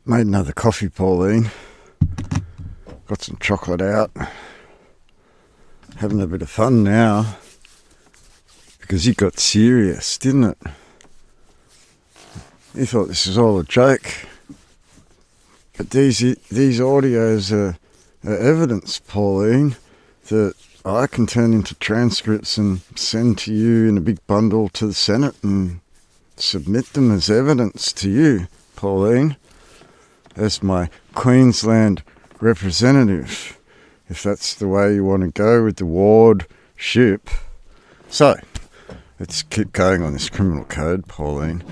Made another coffee, Pauline. Got some chocolate out. Having a bit of fun now. Because it got serious, didn't it? You thought this was all a joke. But these audios are evidence, Pauline, that I can turn into transcripts and send to you in a big bundle to the Senate and submit them as evidence to you, Pauline, as my Queensland representative, if that's the way you want to go with the ward ship. So, let's keep going on this criminal code, Pauline.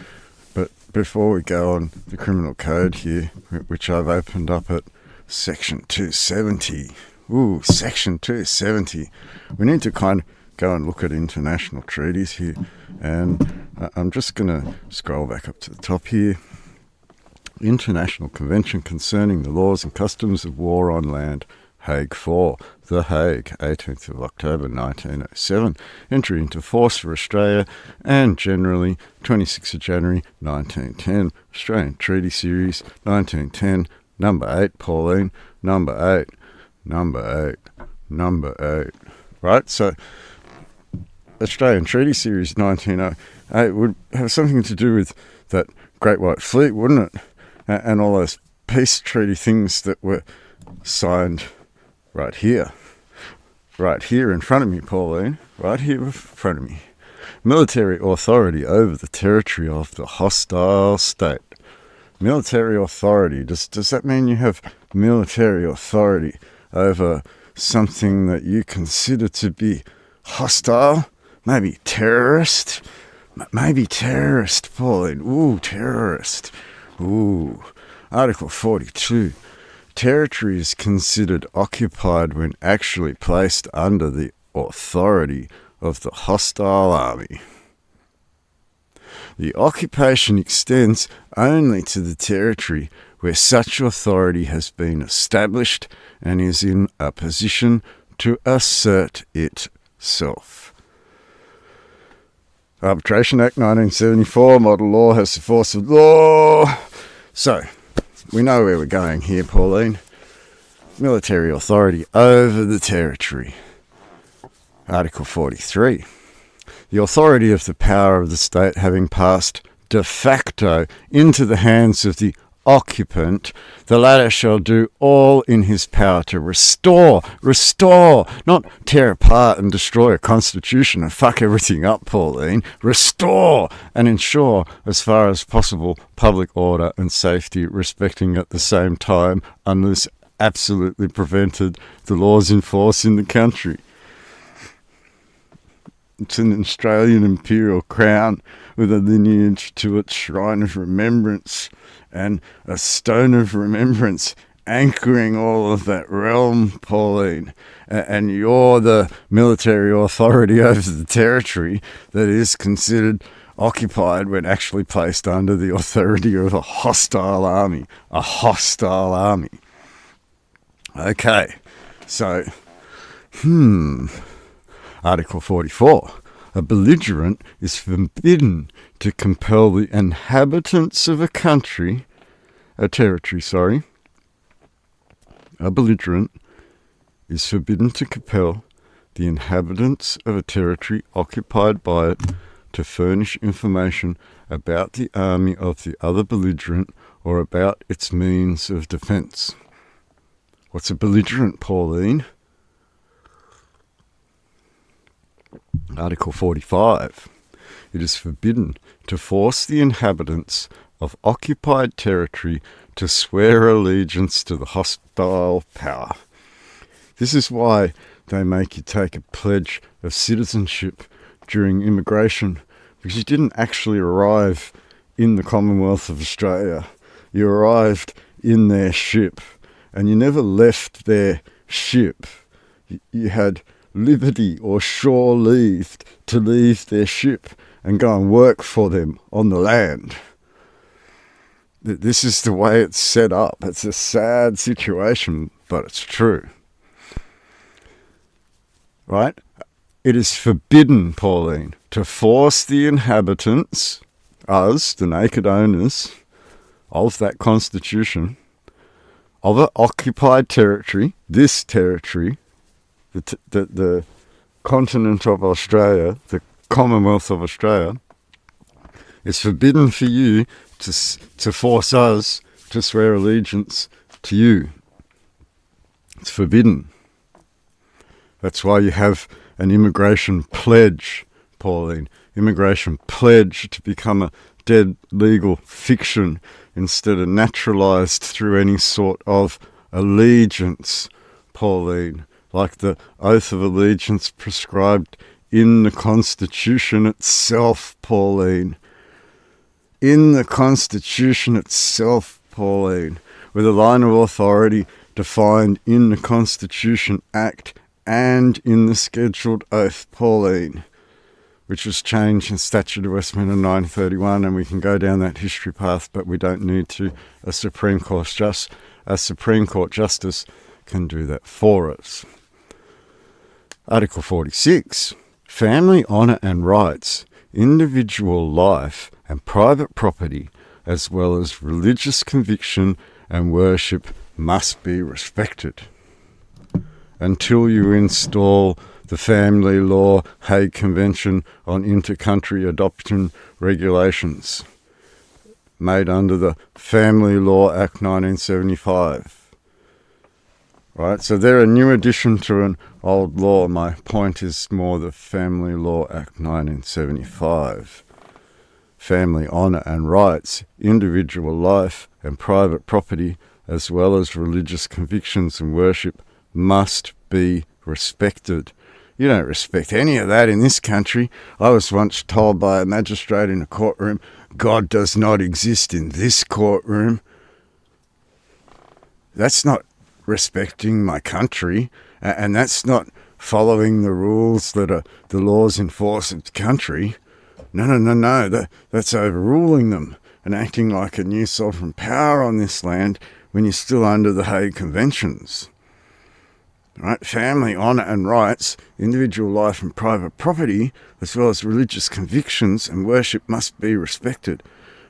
But before we go on the criminal code here, which I've opened up at Section 270. Ooh, Section 270. We need to kind of go and look at international treaties here. And I'm just going to scroll back up to the top here. International Convention Concerning the Laws and Customs of War on Land, Hague 4, The Hague, 18th of October 1907, entry into force for Australia, and generally 26th of January 1910, Australian Treaty Series 1910, number 8, Pauline, number 8. Right, so Australian Treaty Series 1908 would have something to do with that Great White Fleet, wouldn't it? And all those peace treaty things that were signed right here in front of me, Pauline, right here in front of me. Military authority over the territory of the hostile state. Military authority, does that mean you have military authority over something that you consider to be hostile? Maybe terrorist? Maybe terrorist, Pauline. Ooh, terrorist. Ooh, Article 42. Territory is considered occupied when actually placed under the authority of the hostile army. The occupation extends only to the territory where such authority has been established and is in a position to assert itself. Arbitration Act 1974, model law has the force of law. So, we know where we're going here, Pauline. Military authority over the territory. Article 43. The authority of the power of the state having passed de facto into the hands of the occupant, the latter shall do all in his power to restore, not tear apart and destroy a constitution and fuck everything up, Pauline. Restore and ensure, as far as possible, public order and safety, respecting at the same time, unless absolutely prevented, the laws in force in the country. It's an Australian imperial crown with a lineage to its shrine of remembrance and a stone of remembrance anchoring all of that realm, Pauline. And you're the military authority over the territory that is considered occupied when actually placed under the authority of a hostile army. A hostile army. Okay, so, Article 44. A belligerent is forbidden to compel the inhabitants of a territory. A belligerent is forbidden to compel the inhabitants of a territory occupied by it to furnish information about the army of the other belligerent or about its means of defence. What's a belligerent, Pauline? Article 45. It is forbidden to force the inhabitants of occupied territory to swear allegiance to the hostile power. This is why they make you take a pledge of citizenship during immigration, because you didn't actually arrive in the Commonwealth of Australia. You arrived in their ship, and you never left their ship. You had liberty or shore leave to leave their ship and go and work for them on the land. This is the way it's set up. It's a sad situation, but it's true. Right? It is forbidden, Pauline, to force the inhabitants, us, the naked owners, of that constitution of an occupied territory, this territory, the continent of Australia, the Commonwealth of Australia, it's forbidden for you to force us to swear allegiance to you. It's forbidden. That's why you have an immigration pledge, Pauline. Immigration pledge to become a dead legal fiction instead of naturalised through any sort of allegiance, Pauline, like the oath of allegiance prescribed in the Constitution itself, Pauline. In the Constitution itself, Pauline, with a line of authority defined in the Constitution Act and in the Scheduled Oath, Pauline, which was changed in Statute of Westminster 931, and we can go down that history path, but we don't need to. A Supreme Court Justice can do that for us. Article 46, family honour and rights, individual life and private property, as well as religious conviction and worship, must be respected. Until you install the Family Law Hague Convention on Inter-Country Adoption Regulations, made under the Family Law Act 1975. Right, so they're a new addition to an old law. My point is more the Family Law Act 1975. Family honour and rights, individual life and private property, as well as religious convictions and worship, must be respected. You don't respect any of that in this country. I was once told by a magistrate in a courtroom, God does not exist in this courtroom. That's not respecting my country, and that's not following the rules that are the laws in force of the country. No. That's overruling them and acting like a new sovereign power on this land when you're still under the Hague Conventions. Right? Family honour and rights, individual life and private property, as well as religious convictions and worship, must be respected.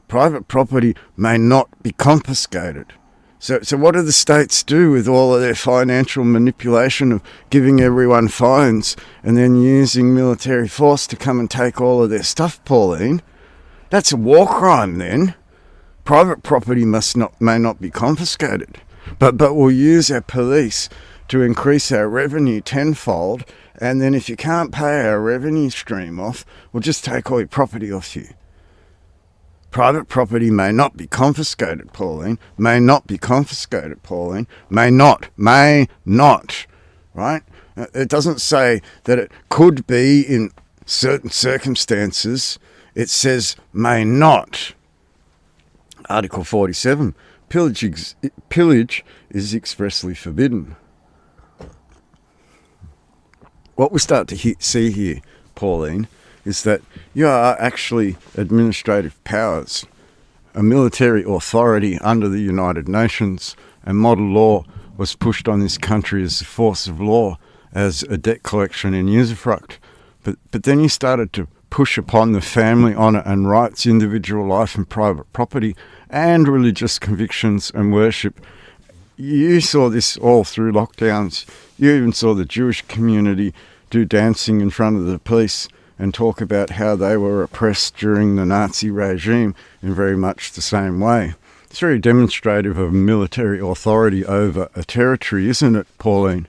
Private property may not be confiscated. So what do the states do with all of their financial manipulation of giving everyone fines and then using military force to come and take all of their stuff, Pauline? That's a war crime then. Private property may not be confiscated, but we'll use our police to increase our revenue tenfold, and then if you can't pay our revenue stream off, we'll just take all your property off you. Private property may not be confiscated, Pauline. May not be confiscated, Pauline. May not. Right? It doesn't say that it could be in certain circumstances. It says may not. Article 47, pillage is expressly forbidden. What we start to see here, Pauline, is that you are actually administrative powers, a military authority under the United Nations, and model law was pushed on this country as a force of law, as a debt collection in usufruct. But then you started to push upon the family honour and rights, individual life and private property, and religious convictions and worship. You saw this all through lockdowns. You even saw the Jewish community do dancing in front of the police and talk about how they were oppressed during the Nazi regime in very much the same way. It's very demonstrative of military authority over a territory, isn't it, Pauline?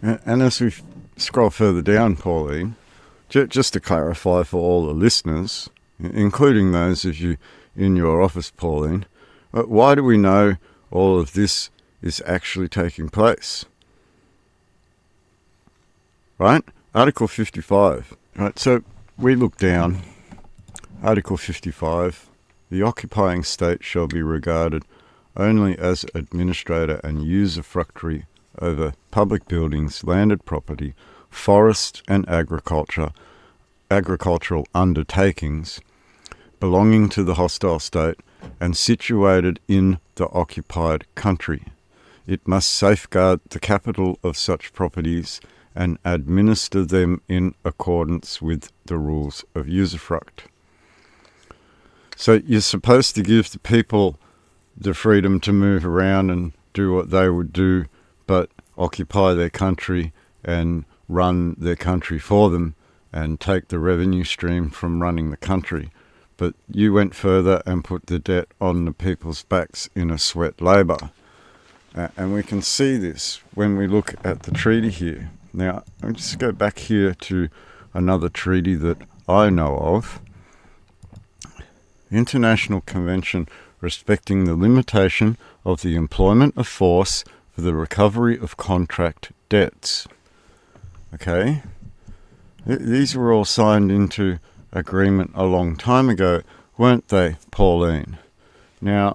And as we scroll further down, Pauline, just to clarify for all the listeners, including those of you in your office, Pauline, why do we know all of this is actually taking place? Right? Article 55. Right, so we look down. Article 55. The occupying state shall be regarded only as administrator and usufructuary over public buildings, landed property, forest and agricultural undertakings belonging to the hostile state and situated in the occupied country. It must safeguard the capital of such properties and administer them in accordance with the rules of usufruct. So you're supposed to give the people the freedom to move around and do what they would do, but occupy their country and run their country for them and take the revenue stream from running the country. But you went further and put the debt on the people's backs in a sweat labour. And we can see this when we look at the treaty here. Now, I'll just go back here to another treaty that I know of. International Convention respecting the limitation of the employment of force for the recovery of contract debts. Okay? These were all signed into agreement a long time ago, weren't they, Pauline? Now,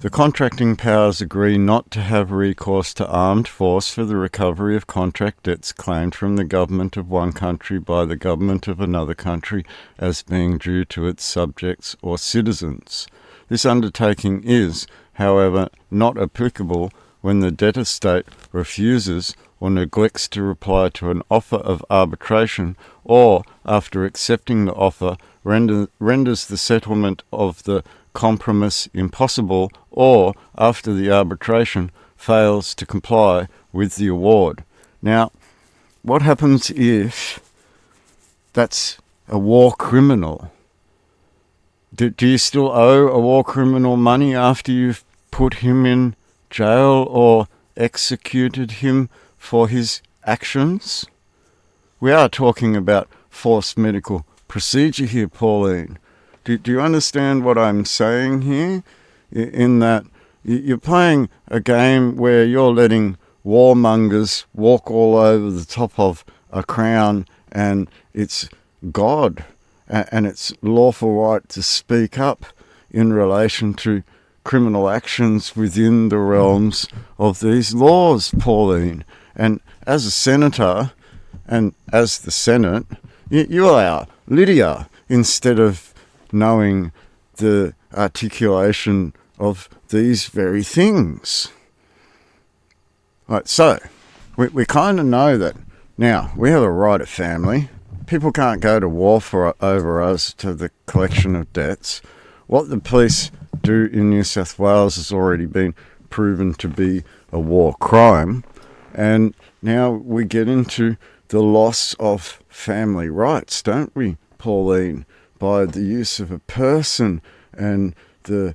the contracting powers agree not to have recourse to armed force for the recovery of contract debts claimed from the government of one country by the government of another country as being due to its subjects or citizens. This undertaking is, however, not applicable when the debtor state refuses or neglects to reply to an offer of arbitration, or, after accepting the offer, renders the settlement of the compromise impossible, or, after the arbitration, fails to comply with the award. Now, what happens if that's a war criminal? Do you still owe a war criminal money after you've put him in jail or executed him for his actions? We are talking about forced medical procedure here, Pauline. Do you understand what I'm saying here? In that you're playing a game where you're letting warmongers walk all over the top of a crown, and it's God and its lawful right to speak up in relation to criminal actions within the realms of these laws, Pauline. And as a senator and as the Senate, you allow Lydia instead of knowing the articulation of these very things. Right, so we kind of know that now we have a right of family. People can't go to war over us to the collection of debts. What the police do in New South Wales has already been proven to be a war crime. And now we get into the loss of family rights, don't we, Pauline? By the use of a person and the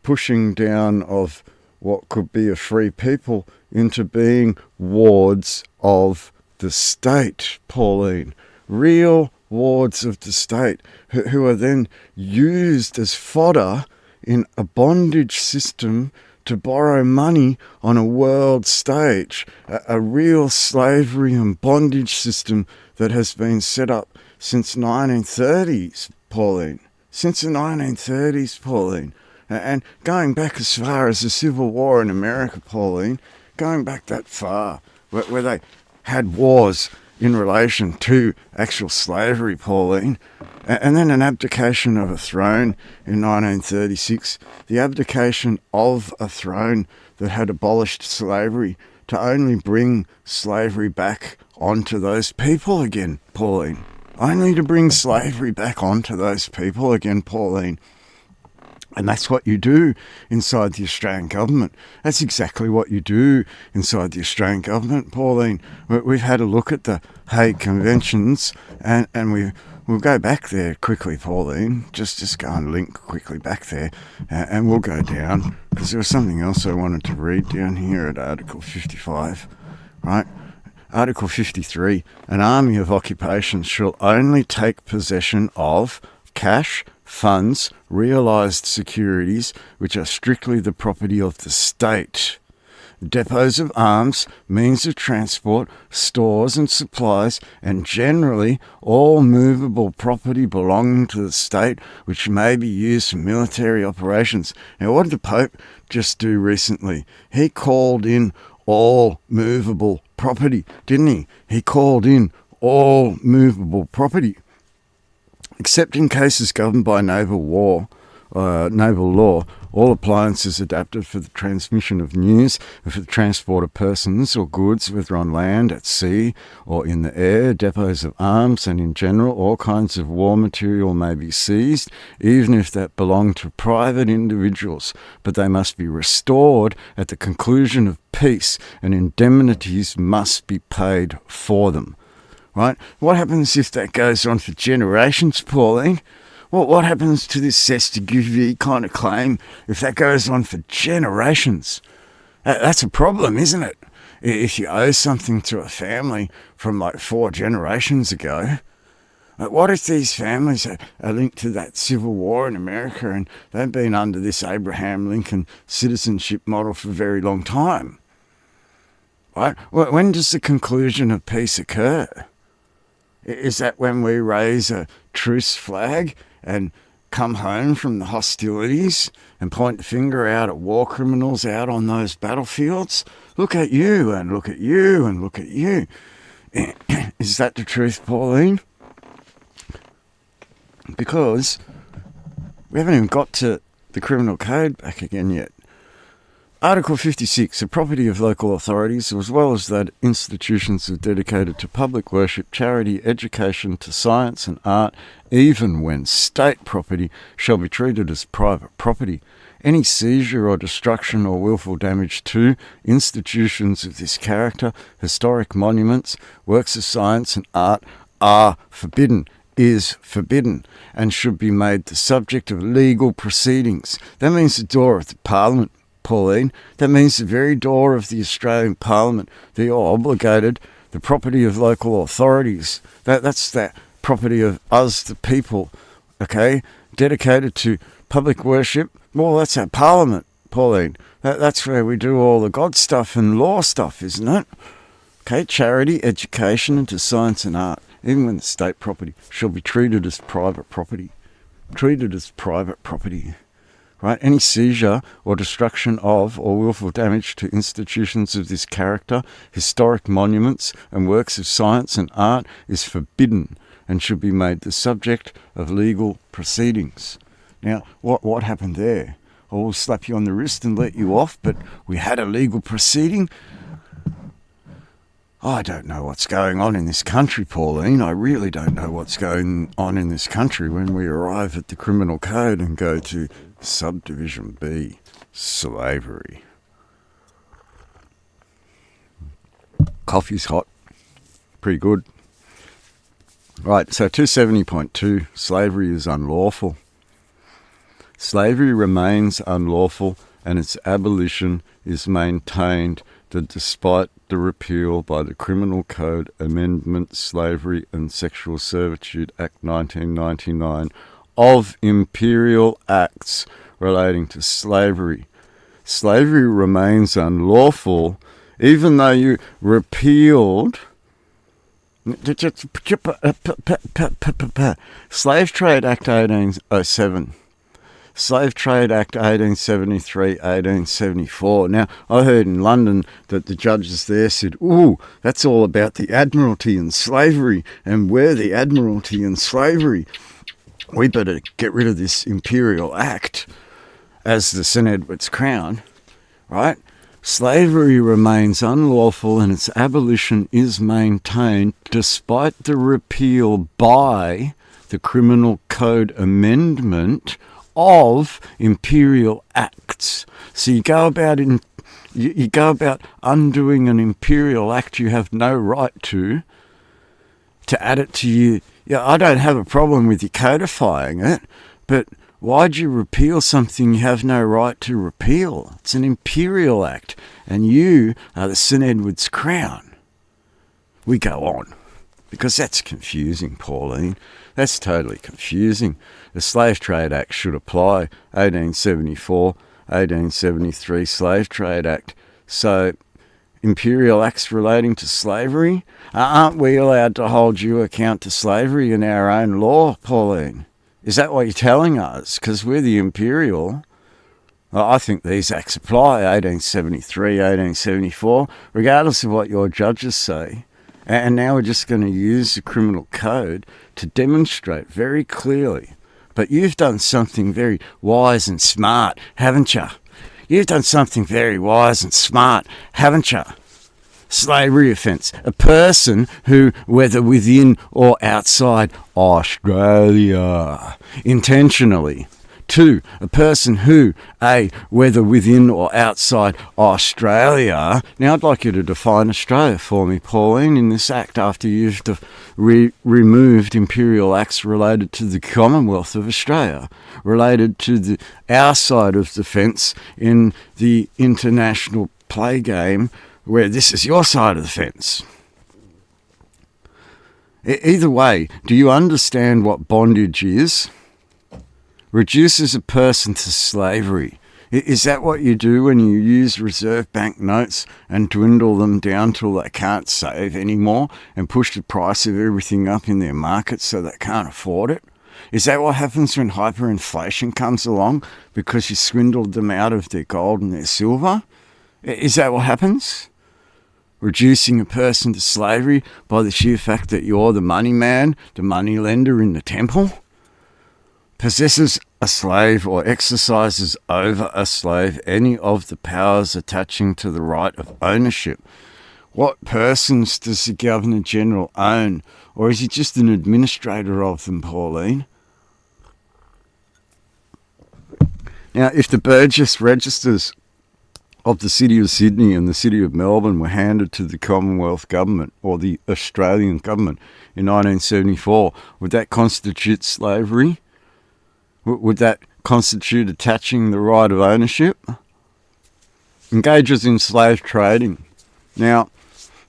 pushing down of what could be a free people into being wards of the state, Pauline. Real wards of the state who are then used as fodder in a bondage system to borrow money on a world stage. A real slavery and bondage system that has been set up since 1930s, Pauline. Since the 1930s, Pauline. And going back as far as the Civil War in America, Pauline, going back that far, where they had wars in relation to actual slavery, Pauline, and then an abdication of a throne in 1936, the abdication of a throne that had abolished slavery to only bring slavery back onto those people again, Pauline. Only to bring slavery back onto those people again, Pauline. And that's what you do inside the Australian government. That's exactly what you do inside the Australian government, Pauline. We've had a look at the Hague Conventions, and we'll go back there quickly, Pauline. Just go and link quickly back there, and we'll go down, because there was something else I wanted to read down here at Article 55, right? Article 53, an army of occupation shall only take possession of cash, funds, realised securities, which are strictly the property of the state, depots of arms, means of transport, stores and supplies, and generally all movable property belonging to the state which may be used for military operations. Now, what did the Pope just do recently? He called in all movable property, didn't he? He called in all movable property, except in cases governed by naval law all appliances adapted for the transmission of news and for the transport of persons or goods, whether on land, at sea, or in the air, depots of arms, and in general, all kinds of war material may be seized, even if that belong to private individuals, but they must be restored at the conclusion of peace, and indemnities must be paid for them. Right? What happens if that goes on for generations, Pauline? Well, what happens to this Sestaguvie kind of claim if that goes on for generations? That's a problem, isn't it? If you owe something to a family from like 4 generations ago, what if these families are linked to that Civil War in America and they've been under this Abraham Lincoln citizenship model for a very long time? Right? When does the conclusion of peace occur? Is that when we raise a truce flag and come home from the hostilities and point the finger out at war criminals out on those battlefields? Look at you and look at you and look at you. Is that the truth, Pauline? Because we haven't even got to the criminal code back again yet. Article 56, the property of local authorities, as well as that institutions are dedicated to public worship, charity, education, to science and art, even when state property, shall be treated as private property. Any seizure or destruction or willful damage to institutions of this character, historic monuments, works of science and art are forbidden, is forbidden, and should be made the subject of legal proceedings. That means the door of the Parliament, Pauline. That means the very door of the Australian Parliament. They are obligated, the property of local authorities. That's that property of us, the people, okay? Dedicated to public worship. Well, that's our Parliament, Pauline. That's where we do all the God stuff and law stuff, isn't it? Okay, charity, education, and to science and art, even when the state property shall be treated as private property. Treated as private property. Right? Any seizure or destruction of or willful damage to institutions of this character, historic monuments and works of science and art is forbidden and should be made the subject of legal proceedings. Now, what happened there? Oh, we'll slap you on the wrist and let you off, but we had a legal proceeding. I don't know what's going on in this country, Pauline. I really don't know what's going on in this country when we arrive at the criminal code and go to Subdivision B, slavery. Coffee's hot. Pretty good. Right, so 270.2, slavery is unlawful. Slavery remains unlawful and its abolition is maintained that despite the repeal by the Criminal Code Amendment Slavery and Sexual Servitude Act 1999 of imperial acts relating to slavery. Slavery remains unlawful even though you repealed Slave Trade Act 1807. Slave Trade Act 1873, 1874. Now, I heard in London that the judges there said, ooh, that's all about the Admiralty and slavery, and we're the Admiralty and slavery. We better get rid of this Imperial Act as the St. Edward's Crown, right? Slavery remains unlawful and its abolition is maintained despite the repeal by the Criminal Code Amendment of imperial acts. So you go about undoing an imperial act you have no right to add it to you. Yeah, I don't have a problem with you codifying it, but why'd you repeal something you have no right to repeal? It's an imperial act, and you are the St. Edward's Crown. We go on, because that's confusing, Pauline. That's totally confusing. The Slave Trade Act should apply. 1874, 1873 Slave Trade Act. So, imperial acts relating to slavery? Aren't we allowed to hold you account to slavery in our own law, Pauline? Is that what you're telling us? Because we're the imperial. Well, I think these acts apply, 1873, 1874, regardless of what your judges say. And now we're just going to use the criminal code to demonstrate very clearly, But you've done something very wise and smart, haven't you? You've done something very wise and smart, haven't you? Slavery offence. A person who, whether within or outside Australia, intentionally. 2, a person who, A, whether within or outside Australia. Now I'd like you to define Australia for me, Pauline, in this act after you've removed imperial acts related to the Commonwealth of Australia, related to our side of the fence in the international play game where this is your side of the fence. Either way, do you understand what bondage is? Reduces a person to slavery. Is that what you do when you use reserve bank notes and dwindle them down till they can't save anymore and push the price of everything up in their market so they can't afford it? Is that what happens when hyperinflation comes along because you swindled them out of their gold and their silver? Is that what happens? Reducing a person to slavery by the sheer fact that you're the money man, the money lender in the temple? Possesses a slave or exercises over a slave any of the powers attaching to the right of ownership. What persons does the Governor-General own? Or is he just an administrator of them, Pauline? Now, if the Burgess registers of the City of Sydney and the City of Melbourne were handed to the Commonwealth Government or the Australian Government in 1974, would that constitute slavery? Would that constitute attaching the right of ownership? Engages in slave trading. Now,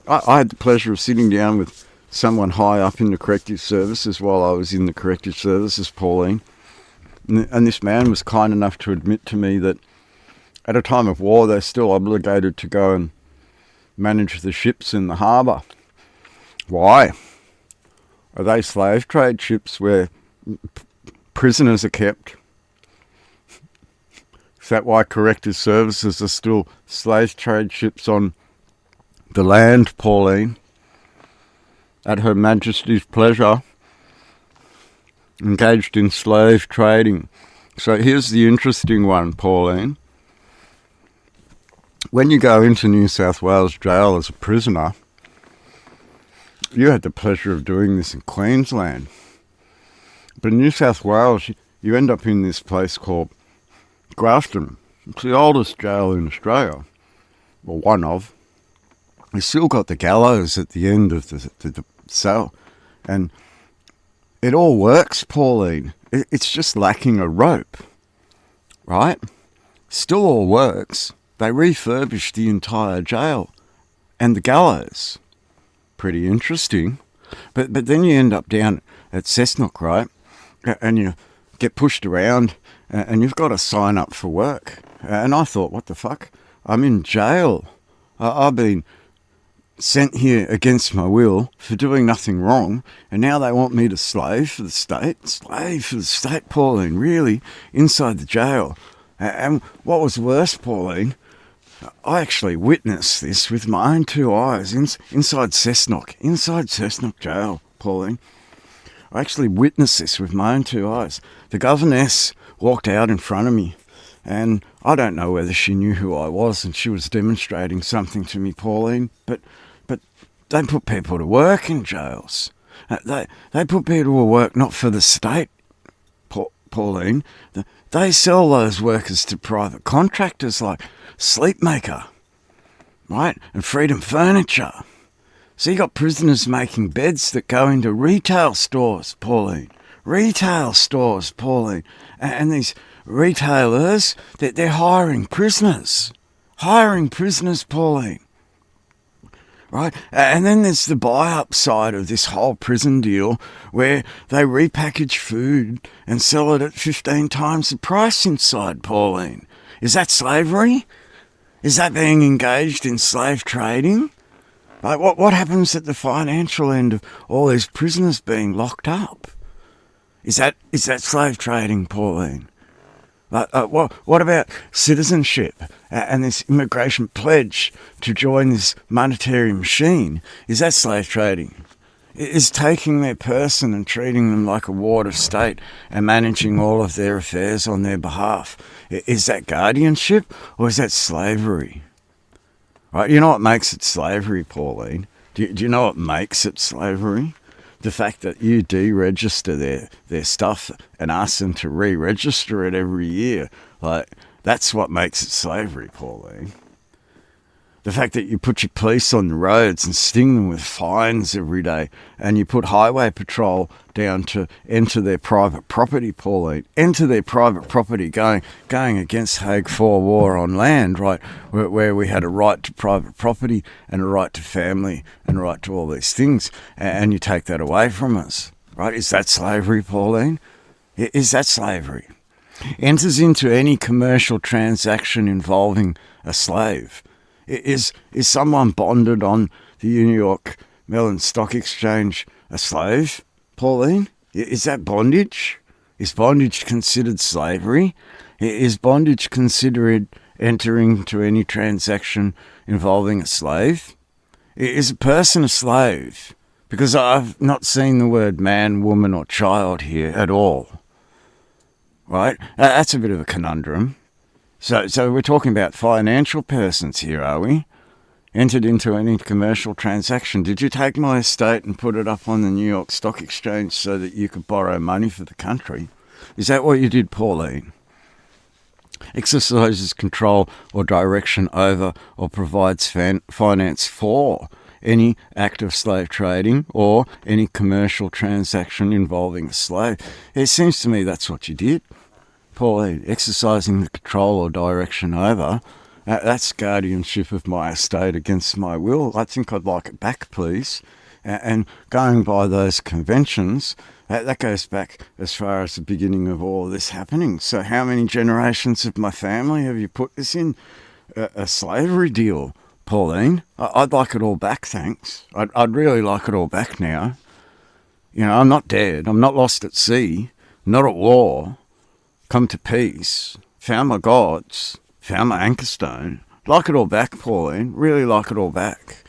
I had the pleasure of sitting down with someone high up in the corrective services while I was in the corrective services, Pauline. And this man was kind enough to admit to me that at a time of war, they're still obligated to go and manage the ships in the harbour. Why? Are they slave trade ships where prisoners are kept? Is that why corrective services are still slave trade ships on the land, Pauline? At Her Majesty's pleasure, engaged in slave trading. So here's the interesting one, Pauline. When you go into New South Wales jail as a prisoner, you had the pleasure of doing this in Queensland. But in New South Wales, you end up in this place called Grafton. It's the oldest jail in Australia, or one of. You've still got the gallows at the end of the cell. And it all works, Pauline. It's just lacking a rope, right? Still all works. They refurbished the entire jail and the gallows. Pretty interesting. But then you end up down at Cessnock, right? And you get pushed around and you've got to sign up for work. And I thought, what the fuck? I'm in jail. I've been sent here against my will for doing nothing wrong, and now they want me to slave for the state? Slave for the state, Pauline, really? Inside the jail. And what was worse, Pauline, I actually witnessed this with my own 2 eyes inside Cessnock jail, Pauline. I actually witnessed this with my own 2 eyes. The governess walked out in front of me, and I don't know whether she knew who I was and she was demonstrating something to me, Pauline, but they put people to work in jails. They put people to work not for the state, Pauline. They sell those workers to private contractors like Sleepmaker, right, and Freedom Furniture. So you got prisoners making beds that go into retail stores, Pauline. Retail stores, Pauline. And these retailers, they're hiring prisoners. Hiring prisoners, Pauline. Right? And then there's the buy-up side of this whole prison deal where they repackage food and sell it at 15 times the price inside, Pauline. Is that slavery? Is that being engaged in slave trading? Like what happens at the financial end of all these prisoners being locked up? Is that slave trading, Pauline? What about citizenship and this immigration pledge to join this monetary machine? Is that slave trading? is taking their person and treating them like a ward of state and managing all of their affairs on their behalf. Is that guardianship or is that slavery? Right? You know what makes it slavery, Pauline? Do you know what makes it slavery? The fact that you deregister their stuff and ask them to re-register it every year. Like, that's what makes it slavery, Pauline. The fact that you put your police on the roads and sting them with fines every day, and you put highway patrol down to enter their private property, Pauline, enter their private property, going against Hague 4 war on land, right, where we had a right to private property and a right to family and a right to all these things, and you take that away from us, right? Is that slavery, Pauline? Is that slavery? Enters into any commercial transaction involving a slave. Is someone bonded on the New York Mellon Stock Exchange a slave, Pauline? Is that bondage? Is bondage considered slavery? Is bondage considered entering into any transaction involving a slave? Is a person a slave? Because I've not seen the word man, woman or child here at all. Right? That's a bit of a conundrum. So we're talking about financial persons here, are we? Entered into any commercial transaction. Did you take my estate and put it up on the New York Stock Exchange so that you could borrow money for the country? Is that what you did, Pauline? Exercises control or direction over or provides finance for any act of slave trading or any commercial transaction involving a slave. It seems to me that's what you did, Pauline. Exercising the control or direction over, that's guardianship of my estate against my will. I think I'd like it back, please. And going by those conventions, that goes back as far as the beginning of all this happening. So how many generations of my family have you put this in? A slavery deal, Pauline. I'd like it all back, thanks. I'd really like it all back now. You know, I'm not dead. I'm not lost at sea. Not at war. Come to peace. Found my gods. Found my anchor stone. Like it all back, Pauline. Really like it all back.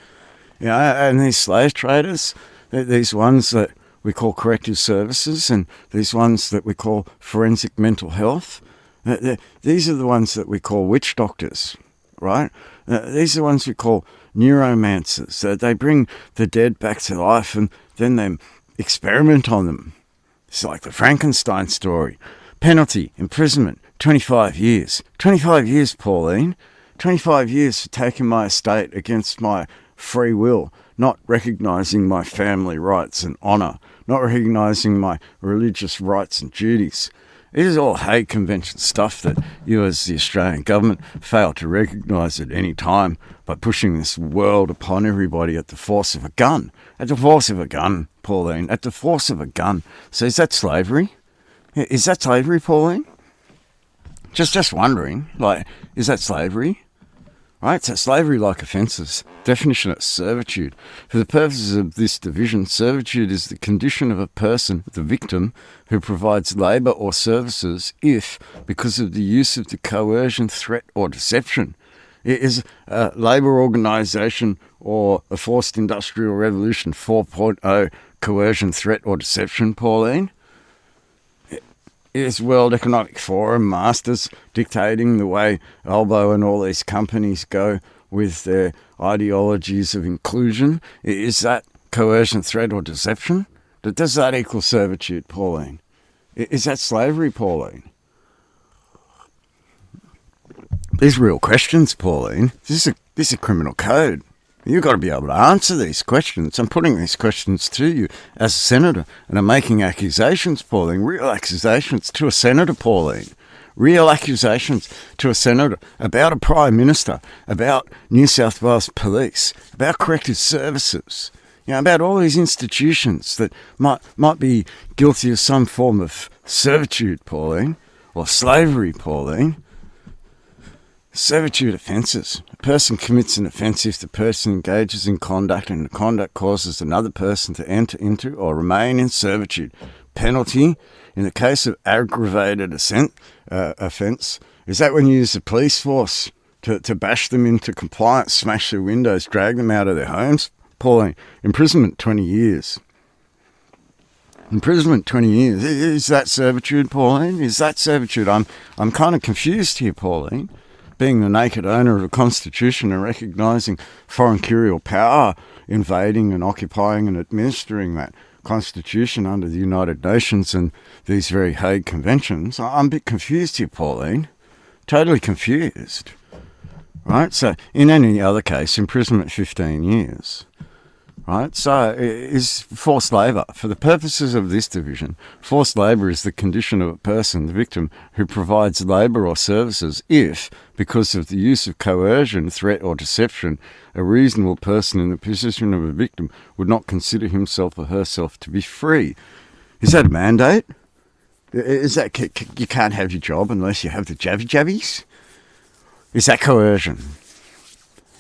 You know, and these slave traders, these ones that we call corrective services and these ones that we call forensic mental health, these are the ones that we call witch doctors, right? These are the ones we call neuromancers. They bring the dead back to life and then they experiment on them. It's like the Frankenstein story. Penalty, imprisonment, 25 years. 25 years, Pauline. 25 years for taking my estate against my free will, not recognising my family rights and honour, not recognising my religious rights and duties. It is all Hague Convention stuff that you as the Australian government fail to recognise at any time by pushing this world upon everybody at the force of a gun. At the force of a gun, Pauline. At the force of a gun. So is that slavery? Is that slavery, Pauline? Just wondering, like, is that slavery? Right, so slavery-like offences. Definition of servitude. For the purposes of this division, servitude is the condition of a person, the victim, who provides labour or services if, because of the use of the coercion, threat or deception, it is a labour organisation or a forced industrial revolution 4.0 coercion, threat or deception, Pauline. Is World Economic Forum masters dictating the way Albo and all these companies go with their ideologies of inclusion? Is that coercion, threat or deception? Does that equal servitude, Pauline? Is that slavery, Pauline? These are real questions, Pauline. This is a criminal code. You've got to be able to answer these questions. I'm putting these questions to you as a senator, and I'm making accusations, Pauline, real accusations to a senator, Pauline. Real accusations to a senator about a prime minister, about New South Wales police, about corrective services, about all these institutions that might be guilty of some form of servitude, Pauline, or slavery, Pauline. Servitude offences. A person commits an offence if the person engages in conduct and the conduct causes another person to enter into or remain in servitude. Penalty, in the case of aggravated offence, is that when you use the police force to bash them into compliance, smash their windows, drag them out of their homes? Pauline, imprisonment 20 years. Imprisonment 20 years. Is that servitude, Pauline? Is that servitude? I'm kind of confused here, Pauline. Being the naked owner of a constitution and recognising foreign curial power invading and occupying and administering that constitution under the United Nations and these very Hague Conventions, I'm a bit confused here, Pauline. Totally confused. Right? So, in any other case, imprisonment 15 years. Right? So, is forced labour. For the purposes of this division, forced labour is the condition of a person, the victim, who provides labour or services if, because of the use of coercion, threat or deception, a reasonable person in the position of a victim would not consider himself or herself to be free. Is that a mandate? Is that you can't have your job unless you have the jabbies? Is that coercion?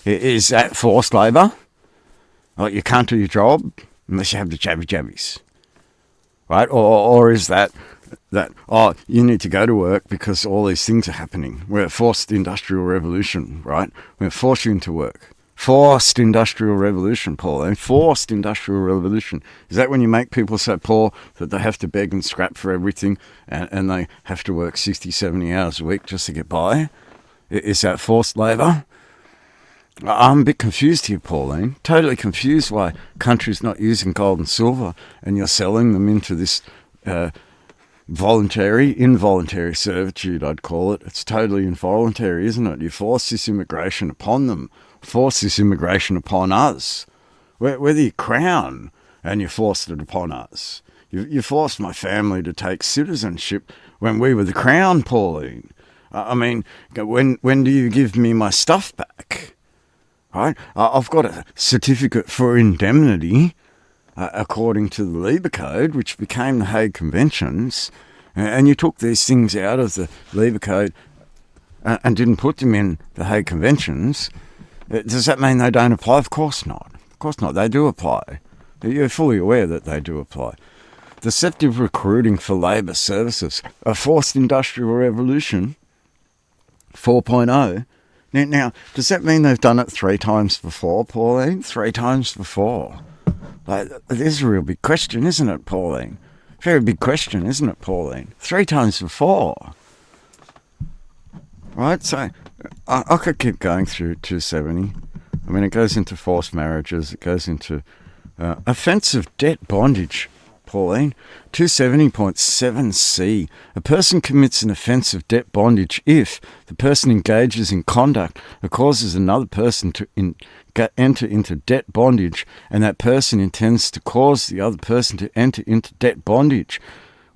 Is that forced labour? Like you can't do your job unless you have the jabbies, right? Or is that you need to go to work because all these things are happening? We're a forced industrial revolution, right? We're force you into work. Forced industrial revolution, Paul. Forced industrial revolution. Is that when you make people so poor that they have to beg and scrap for everything and they have to work 60, 70 hours a week just to get by? Is that forced labour? I'm a bit confused here, Pauline. Totally confused why countries not using gold and silver and you're selling them into this involuntary servitude, I'd call it. It's totally involuntary, isn't it? You force this immigration upon them. Force this immigration upon us. We're the crown and you forced it upon us. You forced my family to take citizenship when we were the crown, Pauline. I mean, when do you give me my stuff back? Right? I've got a certificate for indemnity, according to the Lieber Code, which became the Hague Conventions, and you took these things out of the Lieber Code and didn't put them in the Hague Conventions. Does that mean they don't apply? Of course not. Of course not. They do apply. You're fully aware that they do apply. Deceptive recruiting for labour services, a forced industrial revolution 4.0. Now, does that mean they've done it 3 times before, Pauline? 3 times before. This is a real big question, isn't it, Pauline? Very big question, isn't it, Pauline? 3 times before. Right, so I could keep going through 270. I mean, it goes into forced marriages. It goes into offensive debt bondage, Pauline. 270.7c. A person commits an offence of debt bondage if the person engages in conduct that causes another person to enter into debt bondage and that person intends to cause the other person to enter into debt bondage.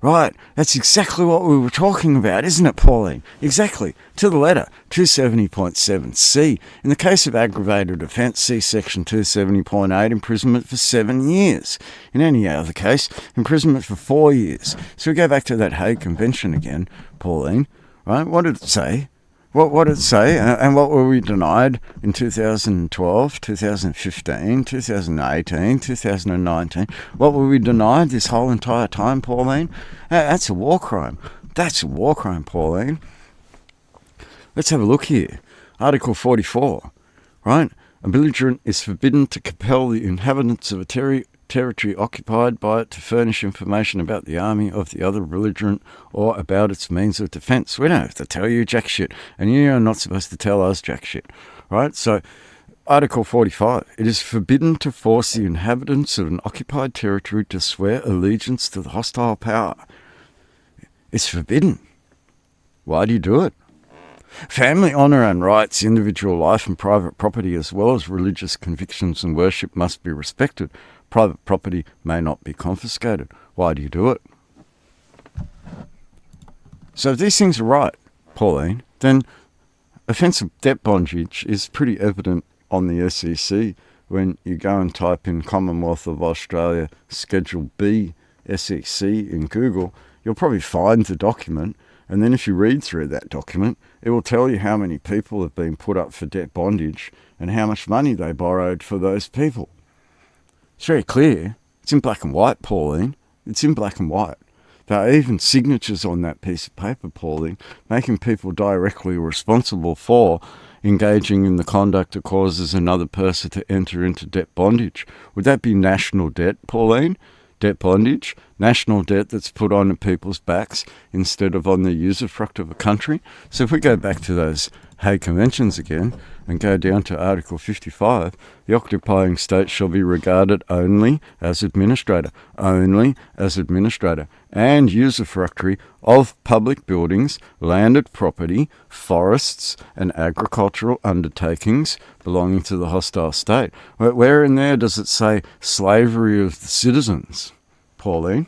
Right, that's exactly what we were talking about, isn't it, Pauline? Exactly, to the letter, 270.7c. In the case of aggravated offence, see section 270.8, imprisonment for 7 years. In any other case, imprisonment for 4 years. So we go back to that Hague Convention again, Pauline, right? What did it say? What did it say? And what were we denied in 2012, 2015, 2018, 2019? What were we denied this whole entire time, Pauline? That's a war crime. That's a war crime, Pauline. Let's have a look here. Article 44, right? A belligerent is forbidden to compel the inhabitants of a territory occupied by it to furnish information about the army of the other belligerent or about its means of defence. We don't have to tell you jack shit, and you are not supposed to tell us jack shit, right? So, Article 45, it is forbidden to force the inhabitants of an occupied territory to swear allegiance to the hostile power. It's forbidden. Why do you do it? Family honour and rights, individual life and private property, as well as religious convictions and worship must be respected. Private property may not be confiscated. Why do you do it? So if these things are right, Pauline, then offensive debt bondage is pretty evident on the SEC when you go and type in Commonwealth of Australia Schedule B SEC in Google. You'll probably find the document, and then if you read through that document, it will tell you how many people have been put up for debt bondage and how much money they borrowed for those people. It's very clear. It's in black and white, Pauline. It's in black and white. There are even signatures on that piece of paper, Pauline, making people directly responsible for engaging in the conduct that causes another person to enter into debt bondage. Would that be national debt, Pauline? debt bondage, national debt that's put on people's backs instead of on the usufruct of a country. So if we go back to those Hague Conventions again and go down to Article 55, the occupying state shall be regarded only as administrator, and usufructuary of public buildings, landed property, forests and agricultural undertakings belonging to the hostile state. Where in there does it say slavery of the citizens, Pauline?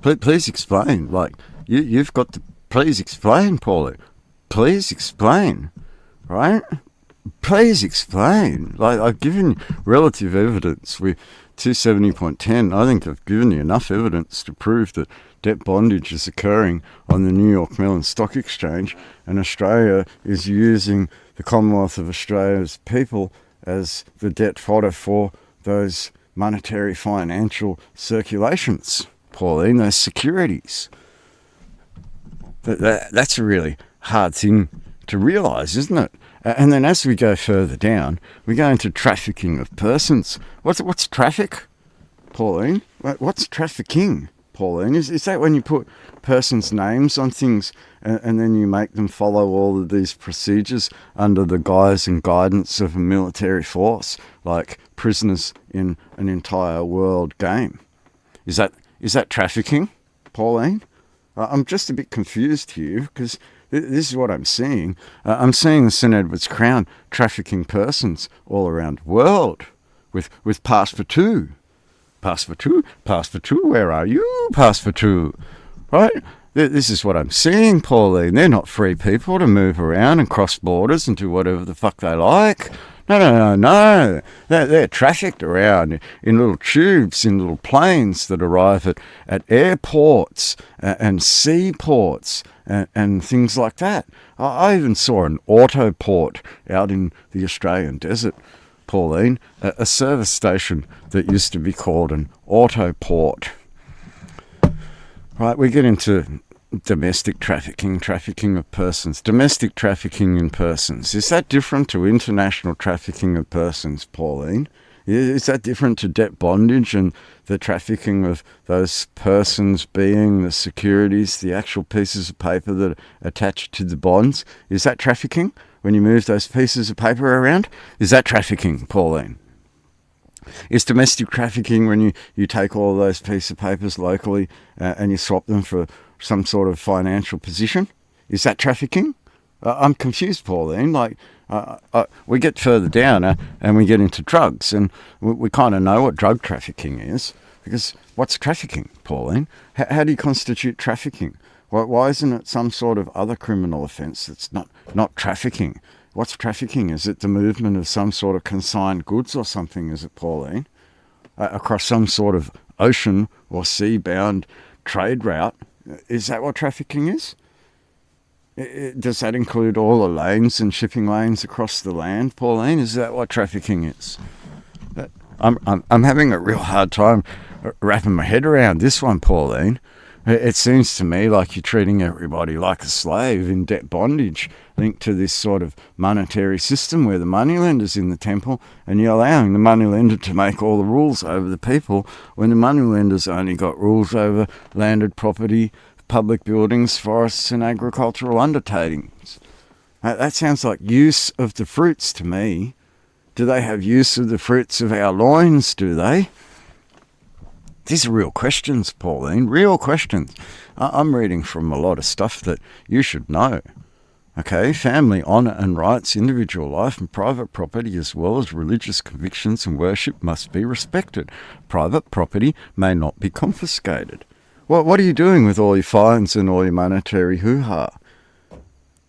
Please explain. Like, you've got to please explain, Pauline. Please explain, right? Please explain. Like, I've given relative evidence with 270.10. I think I've given you enough evidence to prove that debt bondage is occurring on the New York Mellon Stock Exchange, and Australia is using the Commonwealth of Australia's people as the debt fodder for those monetary financial circulations, Pauline, those securities. That's a really hard thing to realise, isn't it? And then as we go further down, we go into trafficking of persons. What's traffic, Pauline? What's trafficking, Pauline? Is that when you put persons' names on things and then you make them follow all of these procedures under the guise and guidance of a military force, like prisoners in an entire world game? Is that trafficking, Pauline? I'm just a bit confused here because this is what I'm seeing. I'm seeing the St Edward's Crown trafficking persons all around the world with Passepartout. Passepartout, where are you, Passepartout? Right? This is what I'm seeing, Pauline. They're not free people to move around and cross borders and do whatever the fuck they like. No. They're trafficked around in little tubes, in little planes that arrive at airports and seaports and things like that. I even saw an autoport out in the Australian desert, Pauline, a service station that used to be called an autoport. Right, we get into domestic trafficking of persons. Domestic trafficking in persons. Is that different to international trafficking of persons, Pauline? Is that different to debt bondage and the trafficking of those persons being the securities, the actual pieces of paper that are attached to the bonds? Is that trafficking when you move those pieces of paper around? Is that trafficking, Pauline? Is domestic trafficking when you take all of those pieces of papers locally and you swap them for some sort of financial position? Is that trafficking? I'm confused, Pauline. Like, we get further down and we get into drugs, and we kind of know what drug trafficking is, because what's trafficking, Pauline? How do you constitute trafficking? Why isn't it some sort of other criminal offence that's not trafficking? What's trafficking? Is it the movement of some sort of consigned goods or something, is it, Pauline? Across some sort of ocean or sea-bound trade route? Is that what trafficking is? Does that include all the lanes and shipping lanes across the land, Pauline? Is that what trafficking is? I'm having a real hard time wrapping my head around this one, Pauline. It seems to me like you're treating everybody like a slave in debt bondage, linked to this sort of monetary system where the moneylender's in the temple and you're allowing the moneylender to make all the rules over the people when the moneylender's only got rules over landed property, public buildings, forests and agricultural undertakings. That sounds like use of the fruits to me. Do they have use of the fruits of our loins, do they? These are real questions, Pauline, real questions. I'm reading from a lot of stuff that you should know. Okay, family, honour and rights, individual life and private property, as well as religious convictions and worship, must be respected. Private property may not be confiscated. What are you doing with all your fines and all your monetary hoo-ha?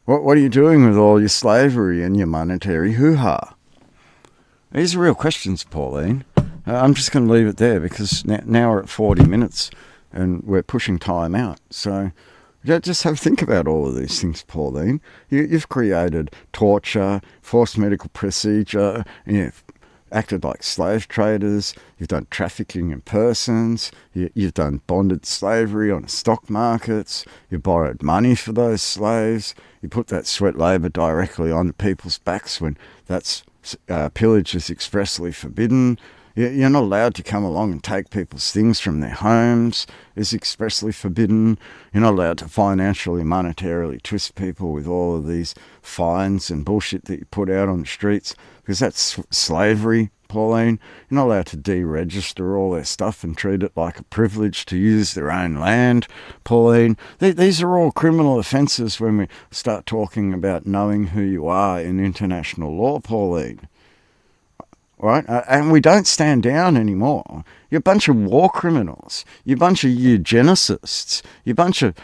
What are you doing with all your slavery and your monetary hoo-ha? These are real questions, Pauline. I'm just going to leave it there because now we're at 40 minutes and we're pushing time out. So just have a think about all of these things, Pauline. You've created torture, forced medical procedure, and you've acted like slave traders. You've done trafficking in persons. You've done bonded slavery on stock markets. You borrowed money for those slaves. You put that sweat labour directly on people's backs when that's pillage is expressly forbidden. You're not allowed to come along and take people's things from their homes. It's expressly forbidden. You're not allowed to financially, monetarily twist people with all of these fines and bullshit that you put out on the streets, because that's slavery, Pauline. You're not allowed to deregister all their stuff and treat it like a privilege to use their own land, Pauline. These are all criminal offences when we start talking about knowing who you are in international law, Pauline. Right? And we don't stand down anymore. You're a bunch of war criminals. You're a bunch of eugenicists. You're a bunch of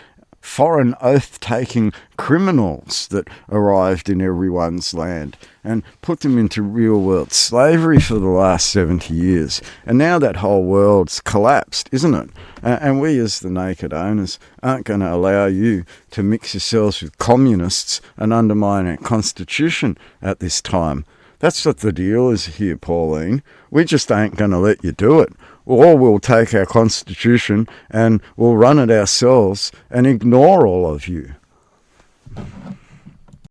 foreign oath-taking criminals that arrived in everyone's land and put them into real-world slavery for the last 70 years. And now that whole world's collapsed, isn't it? And we as the naked owners aren't going to allow you to mix yourselves with communists and undermine our constitution at this time. That's what the deal is here, Pauline. We just ain't going to let you do it. Or we'll take our constitution and we'll run it ourselves and ignore all of you.